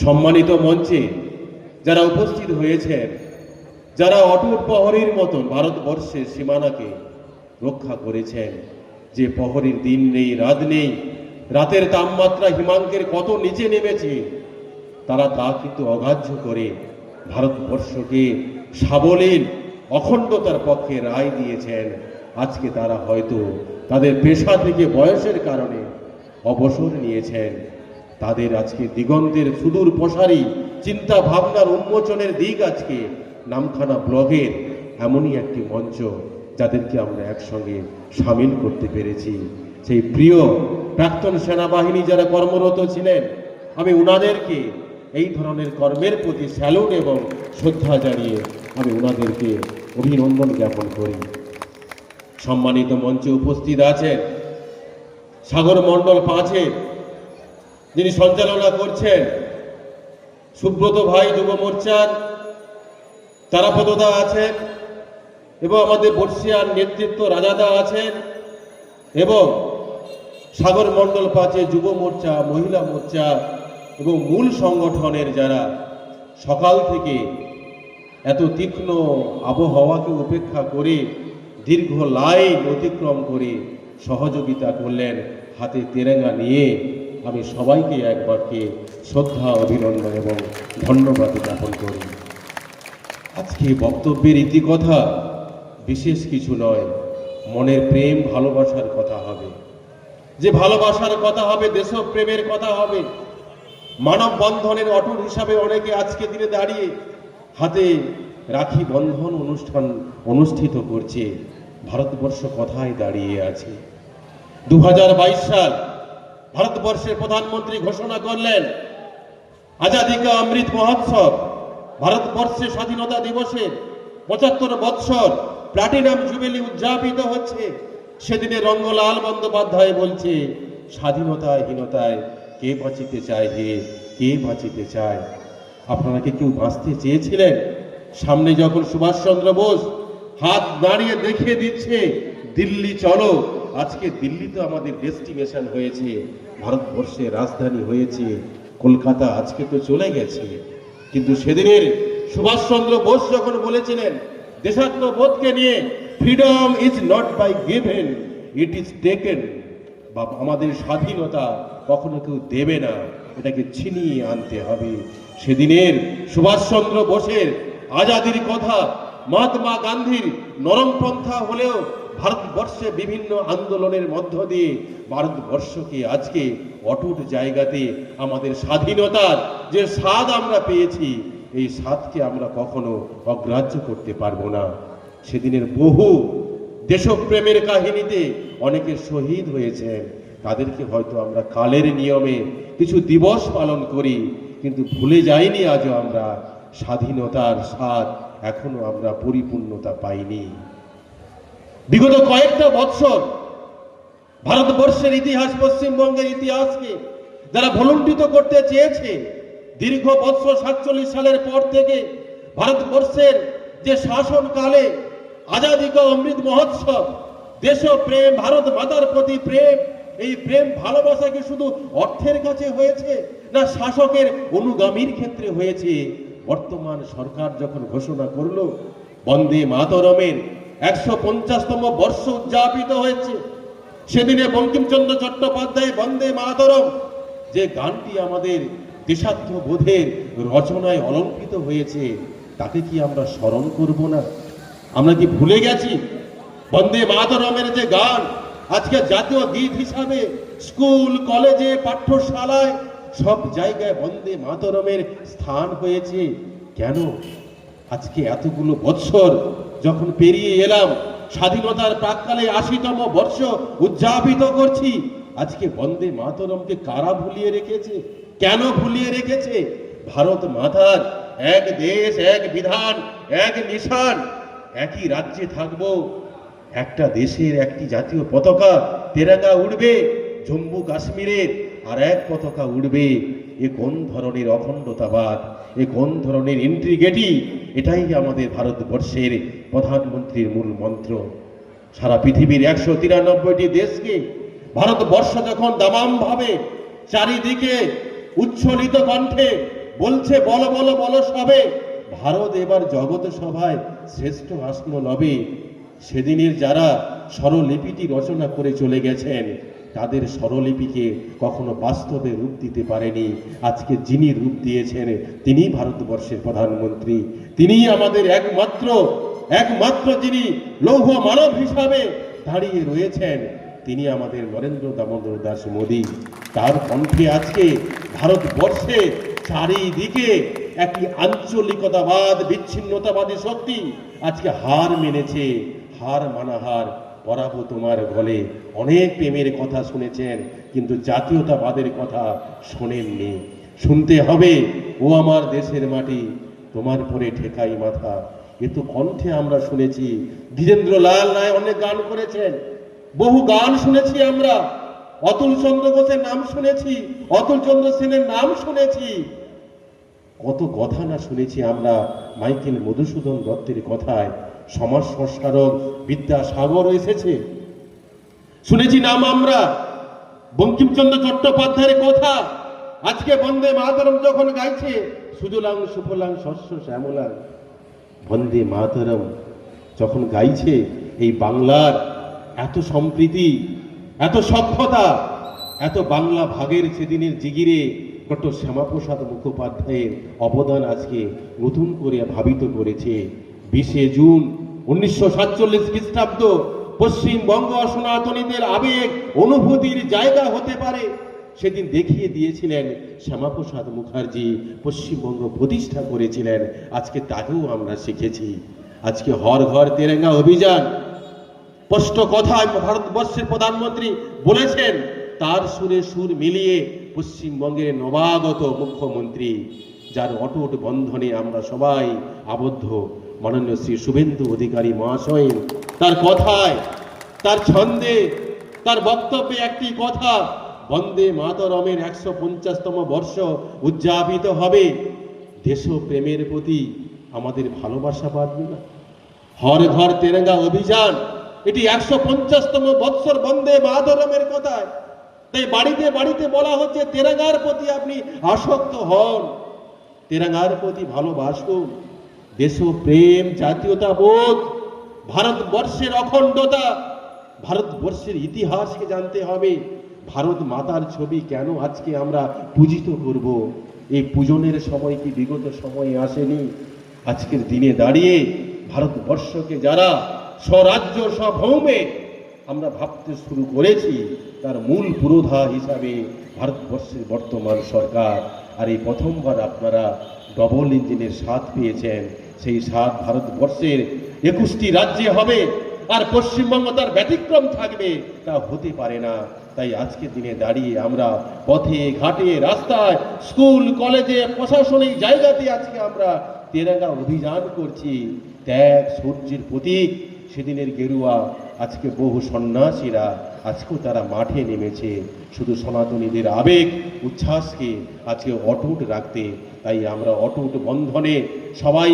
সম্মানিত মঞ্চে যারা উপস্থিত হয়েছেন, যারা অটুট প্রহরীর মতন ভারতবর্ষের সীমানাকে রক্ষা করেছেন, যে প্রহরীর দিন নেই রাত নেই, রাতের তাপমাত্রা হিমাঙ্কের কত নিচে নেমেছে, তারা তা কিন্তু অগ্রাহ্য করে ভারতবর্ষকে সাবলীল অখণ্ডতার পক্ষে রায় দিয়েছেন। আজকে তারা হয়তো তাদের পেশা থেকে বয়সের কারণে অবসর নিয়েছেন। তাদের আজকে দিগন্তের সুদূর প্রসারী চিন্তা ভাবনার উন্মোচনের দিক আজকে নামখানা ব্লগের এমনই একটি মঞ্চ, যাদেরকে আমরা একসঙ্গে সামিল করতে পেরেছি। সেই প্রিয় প্রাক্তন সেনাবাহিনী যারা কর্মরত ছিলেন, আমি উনাদেরকে এই ধরনের কর্মের প্রতি স্যালুট এবং শ্রদ্ধা জানিয়ে আমি উনাদেরকে অভিনন্দন জ্ঞাপন করি। সম্মানিত মঞ্চে উপস্থিত আছেন সাগর মণ্ডল 5-এর যিনি সঞ্চালনা করছেন, সুব্রত ভাই যুব মোর্চার তারাপদদা আছেন, এবং আমাদের বর্ষিয়ার নেতৃত্ব রাজাদা আছেন, এবং সাগর মণ্ডল 5-এ যুব মোর্চা, মহিলা মোর্চা এবং মূল সংগঠনের যারা সকাল থেকে এত তীক্ষ্ণ আবহাওয়াকে উপেক্ষা করে দীর্ঘ লাইন অতিক্রম করে সহযোগিতা করলেন হাতে তেরেঙ্গা নিয়ে, আমি সবাইকে একবারকে শ্রদ্ধা, অভিনন্দন এবং ধন্যবাদ জ্ঞাপন করি। আজকে বক্তব্যের ইতিকথা বিশেষ কিছু নয়, মনের প্রেম ভালোবাসার কথা হবে। যে ভালোবাসার কথা হবে, দেশপ্রেমের কথা হবে, মানব বন্ধনের অটুট হিসাবে অনেকে আজকে দিনে দাঁড়িয়ে হাতে রাখি বন্ধন অনুষ্ঠান অনুষ্ঠিত করছে। ভারতবর্ষ কথায় দাঁড়িয়ে আছে। 2022 সাল ভারতবর্ষের প্রধানমন্ত্রী ঘোষণা করলেন আজাদী কা অমৃত মহোৎসব। ভারতবর্ষে স্বাধীনতা দিবসের 75 বৎসর প্লাটিনাম জুবিলি উদযাপিত হচ্ছে। সেদিনে রঙ্গলাল বন্দ্যোপাধ্যায় বলছে, স্বাধীনতাহীনতায় কে বাঁচিতে চায় হে, কে বাঁচিতে চায়? আপনারা কি কেউ বাঁচতে চেয়েছিলেন? সামনে যখন সুভাষচন্দ্র বোস হাত দাঁড়িয়ে দেখিয়ে দিচ্ছে দিল্লি চলো, আজকে দিল্লি তো আমাদের ডেস্টিনেশন হয়েছে, ভারতবর্ষের রাজধানী হয়েছে কলকাতা, আজকে তো চলে গেছে। কিন্তু সেদিনের সুভাষচন্দ্র বোস যখন বলেছিলেন দেশাত্মবোধকে নিয়ে, freedom is not by given, it is taken, বা আমাদের স্বাধীনতা কখনো কেউ দেবে না, এটাকে ছিনিয়ে আনতে হবে। সেদিনের সুভাষচন্দ্র বোসের আজাদির কথা মহাত্মা গান্ধীর নরমপন্থা হলেও ভারতবর্ষে বিভিন্ন আন্দোলনের মধ্য দিয়ে ভারতবর্ষকে আজকে অটুট জায়গাতে আমাদের স্বাধীনতার যে স্বাদ আমরা পেয়েছি, এই স্বাদকে আমরা কখনো অগ্রাহ্য করতে পারবো না। সেদিনের বহু দেশপ্রেমের কাহিনীতে অনেকে শহীদ হয়েছেন, তাদেরকে হয়তো আমরা কালের নিয়মে কিছু দিবস পালন করি, কিন্তু ভুলে যাইনি আজও আমরা স্বাধীনতার স্বাদ এখনো আমরা পরিপূর্ণতা পাইনি। বিগত কয়েকটা বৎসর ভারতবর্ষের ইতিহাস, পশ্চিমবঙ্গের ইতিহাসকে যারা ভুলুণ্ঠিত করতে চেয়েছে, দীর্ঘ বৎসর 47 সালের পর থেকে ভারতবর্ষের যে শাসনকালে আজাদী কা অমৃত মহোৎসব, দেশপ্রেম, ভারত মাতার প্রতি প্রেম, এই প্রেম ভালোবাসা কি শুধু অর্থের কাছে হয়েছে, না শাসকের অনুগামীর ক্ষেত্রে হয়েছে? বর্তমান সরকার যখন ঘোষণা করলো বন্দে মাতরমের 150তম বর্ষ উদযাপিত হয়েছে, সেদিনে বঙ্কিমচন্দ্র চট্টোপাধ্যায় বন্দে মাতরম যে গানটি আমাদের দেশাত্মবোধের রচনায় অলঙ্কৃত হয়েছে, তাকে কি আমরা স্মরণ করব না? আমরা কি ভুলে গেছি? বন্দে মাতরমের যে গান আজকে জাতীয় গীত হিসাবে স্কুল, কলেজে, পাঠ্যশালায় সব জায়গায় বন্দে মাতরমের স্থান হয়েছে। কেন? আজকে এতগুলো বৎসর যখন পেরিয়ে এলাম, স্বাধীনতার প্রাক্কালে 80তম বর্ষ উদযাপিত করছি, আজকে বন্দে মাতরমকে কারা ভুলিয়ে রেখেছে? কেন ভুলিয়ে রেখেছে? ভারত মাতার এক দেশ, এক বিধান, এক নিশান, একই রাজ্যে থাকবো, একটা দেশের একটি জাতীয় পতাকা তেরঙ্গা উড়বে জম্মু কাশ্মীরের, আর এক পতাকা উড়বে। এ কোন ধরনের অখণ্ডতাবাদ, এ কোন ধরনের ইন্টিগ্রিটি? এটাই আমাদের ভারতবর্ষের প্রধানমন্ত্রীর মূল মন্ত্র। সারা পৃথিবীর 193টি দেশকে ভারতবর্ষ যখন দামাম ভাবে চারিদিকে উচ্ছ্বলিত কণ্ঠে বলছে বলো বলো বলো সবে, ভারত এবার জগত সভায় শ্রেষ্ঠ আসন লবে। সেদিনের যারা স্বরলিপিটি রচনা করে চলে গেছেন, তাদের স্বরলিপিকে কখনো বাস্তবে রূপ দিতে পারেনি। আজকে যিনি রূপ দিয়েছেন তিনি ভারতবর্ষের প্রধানমন্ত্রী, তিনি আমাদের একমাত্র যিনি লৌহ মানব হিসাবে দাঁড়িয়ে রয়েছেন, তিনি আমাদের নরেন্দ্র দামোদর দাস মোদী। তার কণ্ঠে আজকে ভারতবর্ষে চারিদিকে একটি আঞ্চলিকতাবাদ, বিচ্ছিন্নতাবাদী শক্তি আজকে হার মেনেছে। হার মানাহার পরাবো তোমার গলে। অনেক প্রেমের কথা শুনেছেন, কিন্তু জাতীয়তাবাদের কথা শোনেননি। শুনতে হবে, ও আমার দেশের মাটি, তোমার পরে ঠেকাই মাথা। এ তো কণ্ঠে আমরা শুনেছি। ধীরেন্দ্র লাল রায় অনেক গান করেছেন, বহু গান শুনেছি আমরা। অতুল চন্দ্র ঘোষের নাম শুনেছি, অতুল চন্দ্র সেনের নাম শুনেছি। কত কথা না শুনেছি আমরা মাইকেল মধুসূদন দত্তের কথায়। সমাজ সংস্কারক বিদ্যাসাগর এসেছে, শুনেছি নাম আমরা। বঙ্কিমচন্দ্র চট্টোপাধ্যায়ের কথা আজকে বন্দে মাতরম যখন গাইছে, সুজলাং সুফলাং শস্য শ্যামলাং, বন্দে মাতরম যখন গাইছে, এই বাংলার এত সম্প্রীতি, এত সভ্যতা, এত বাংলা ভাগের সেদিনের জিগিরে ডক্টর শ্যামাপ্রসাদ মুখোপাধ্যায়ের অবদান আজকে নতুন করে ভাবিত করেছে। 20শে জুন 1947 খ্রিস্টাব্দ পশ্চিমবঙ্গ সনাতনীদের আবেগ অনুভূতির জায়গা হতে পারে, সেদিন দেখিয়ে দিয়েছিলেন শ্যামাপ্রসাদ মুখার্জি। পশ্চিমবঙ্গ প্রতিষ্ঠা করেছিলেন, আজকে তাকেও আমরা শিখেছি। আজকে হর ঘর তেরেঙ্গা অভিযান, স্পষ্ট কথা ভারতবর্ষের প্রধানমন্ত্রী বলেছেন, তার সুরে সুর মিলিয়ে পশ্চিমবঙ্গের নবাগত মুখ্যমন্ত্রী, যার অটুট বন্ধনে আমরা সবাই আবদ্ধ, মাননীয় শ্রী শুভেন্দু অধিকারী মহাশয়, তার কথায়, তার ছন্দে, তার বক্তব্যে একটি কথা, বন্দে মাতরমের 150তম বর্ষ উদযাপিত হবে। দেশপ্রেমের প্রতি আমাদের ভালোবাসা বাড়বে না? হর ঘর তেরেঙ্গা অভিযান, এটি 150তম বৎসর বন্দে মাতরমের কথায়। তাই বাড়িতে বাড়িতে বলা হচ্ছে তেরেঙ্গার প্রতি আপনি আসক্ত হন, তেরেঙ্গার প্রতি ভালোবাসুন। দেশপ্রেম, জাতীয়তাবোধ, ভারতবর্ষের অখণ্ডতা, ভারতবর্ষের ইতিহাসকে জানতে হবে। ভারত মাতার ছবি কেন আজকে আমরা পূজিত করব? এই পূজনের সময় কি বিগত সময়ে আসেনি? আজকের দিনে দাঁড়িয়ে ভারতবর্ষকে যারা স্বরাজ্য স্বভৌমে আমরা ভাবতে শুরু করেছি, তার মূল পুরোধা হিসাবে ভারতবর্ষের বর্তমান সরকার। আর এই প্রথমবার আপনারা ডবল ইঞ্জিনের স্বাদ পেয়েছেন। সেই স্বাদ ভারতবর্ষের 21টি রাজ্যে হবে, আর পশ্চিমবঙ্গ তার ব্যতিক্রম থাকবে, তা হতে পারে না। তাই আজকের দিনে দাঁড়িয়ে আমরা পথে ঘাটে, রাস্তায়, স্কুল কলেজে, প্রশাসনিক জায়গাতে আজকে আমরা তেরেঙ্গা অভিযান করছি। ত্যাগ সূর্যের প্রতীক, সেদিনের গেরুয়া। আজকে বহু সন্ন্যাসীরা আজকেও তারা মাঠে নেমেছে শুধু সনাতনীদের আবেগ উচ্ছ্বাসকে আজকে অটুট রাখতে। তাই আমরা অটুট বন্ধনে সবাই